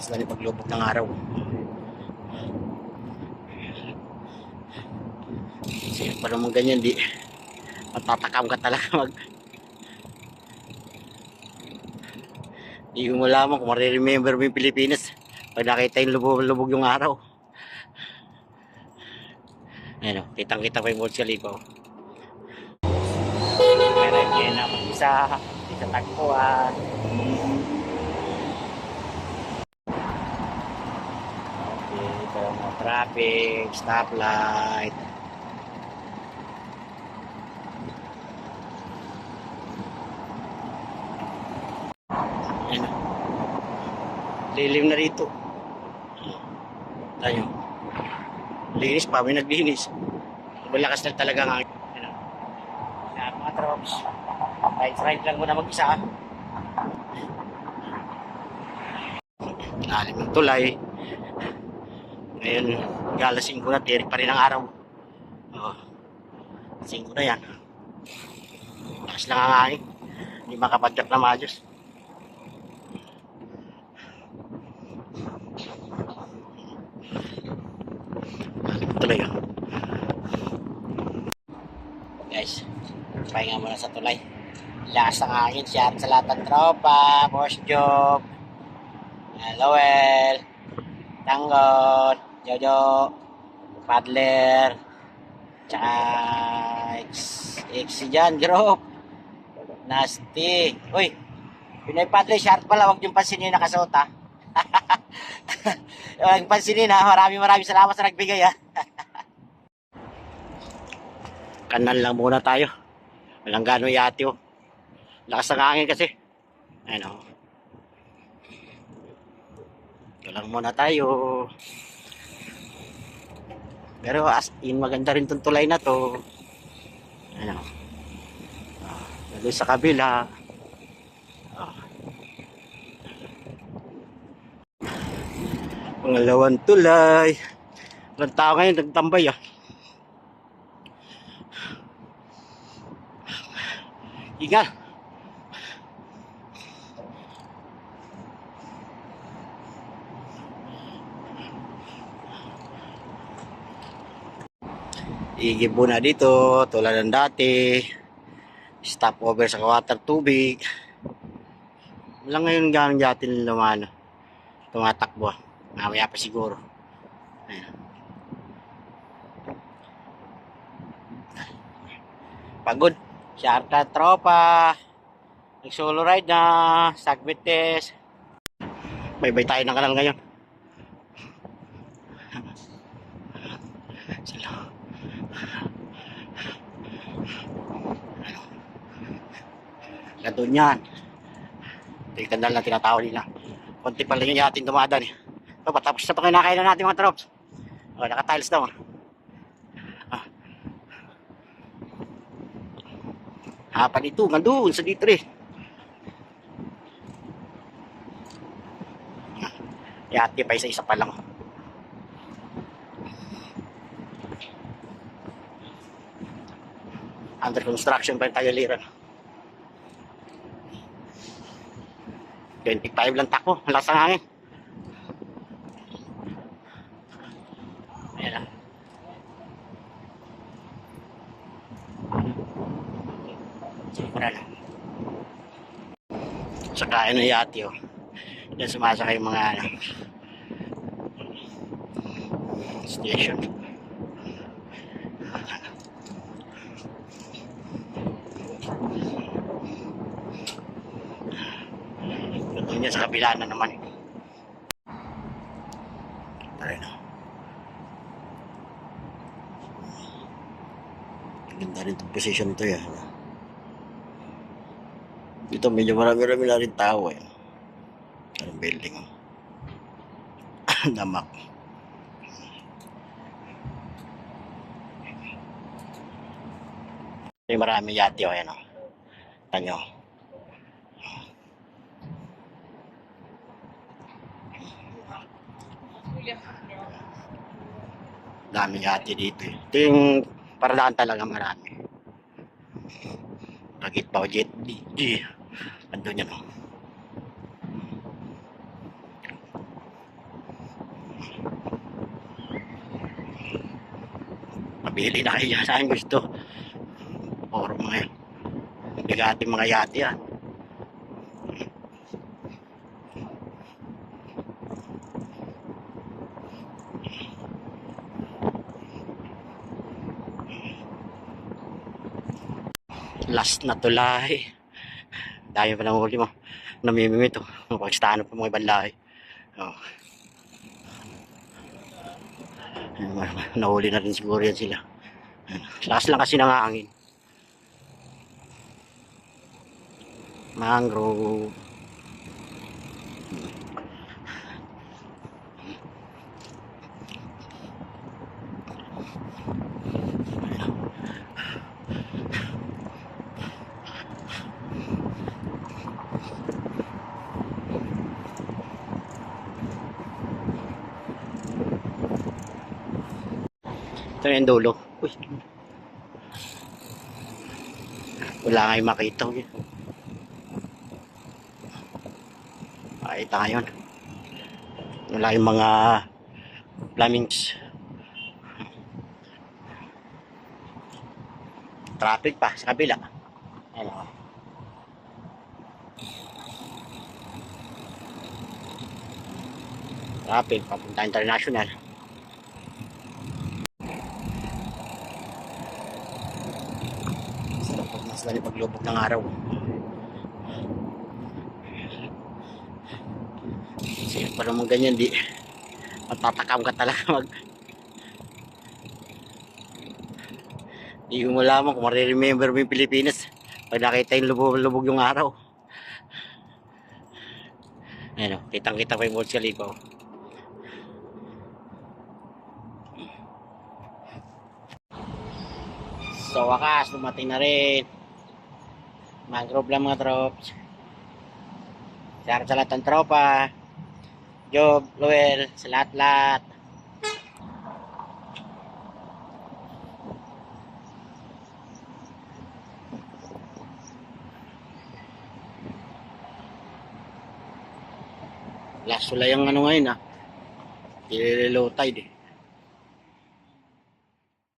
lakas na rin paglubog ng araw. Kasi pa naman ganyan, di matatakam ka talaga di mo lamang kung mariremember mo yung Pilipinas pag nakita yung lubog yung araw. Ayun o, kitang kita pa yung Burj Khalifa. Meron ngayon na mag-isa sa tagpuan. Okay, ito yung mga traffic, stoplight. Ayun o, lilim na rito. Tayo, linis pa, may naglinis. Malakas na talaga nga. Ayun o, yan mga troops. Right lang muna mag-isa. Lalim ng tulay. Ngayon, galasing ko na, tirik pa rin ang araw. Oh, 5 na yan. Lakas lang ang hangin. Hindi makapadyak na maayos. Lalim tulay oh. Guys, pahinga muna sa tulay. Lakas ang hangin, shout sa lahat ng tropa, Boss Job, Lowell, Tangon, Jojo, Paddler, tsaka XC dyan, group, Nasty. Uy, Pinoy Paddler, shout pala, huwag yung pansinin yung nakasuot ha. Huwag pansinin ha, maraming salamat sa nagbigay ha. Kanan lang muna tayo. Walang gano'y yati oh. Lakas ng hangin kasi. Ayun o. Ito lang muna tayo. Pero as in maganda rin itong tulay na to. Ayun o. Lalo sa kabila. Pangalawang tulay. Walang tao ngayon nagtambay ah. Ingat. Igibo na dito tulad ng dati. Stop over sa water tubig. Wala ngayon ganang dati lumano. Tumatakbo. Mamaya pa siguro. Ayan. Pagod. Shout out tropa. Nag solo ride na. Sagwit test. Bye-bye tayo ng kanal ngayon. Gandun yan. Ito yung kandal na tinatawag nila. Konti pa lang yung yatin dumadaan eh. So, patapos na pa kinakainan natin mga troops. O, naka-tiles daw. Hapan ito, gandun sa D3. Yati pa isa-isa pa lang. Under construction pa yung Tagaliran. 25 lang takbo, ang lakas ng hangin. Ayan lang. Sigura lang. Saka ano yati oh. Yan sumasakay yung mga station. Doon yan sa kabila na naman. Ayun na. Ganda rin itong position ito yan. Dito medyo marami-rami na rin tao eh. Anong building oh. Damak. May marami yati oh. Ayan oh. Tanyo. Daming yati dito eh. Ito yung paradaan talaga marami. Pagit pa o jet di. Andun yan oh. Bili na kayo dyan. Saan gusto? Or mga bigati mga yate yan. Last na tulay. Dami pa ng huli mo. Namimimit oh. Pagstano pa mga ibang lahi. Oh. Nahuli na rin siguro yan sila. Lakas lang kasi ng hangin. Mangrove. Ito yung dulo. Uy. Wala nga yung makita. Makita ngayon. Wala yung mga flamings. Traffic pa sa kabila. Ano? Traffic papunta international. Mas dali paglubog ng araw. Kasi pa naman ganyan, di matatakam ka talaga di mo lamang kung mariremember mo yung Pilipinas pag nakita yung lubog yung araw. Ayan o, kitang kita pa yung Burj Khalifa. So wakas, dumating na rin. Mangrove lang mga trops. Sarap sa lahat ng tropa. Job, Luel, sa lahat-lahat. Last wala yung ano ngayon ah. Low tide eh.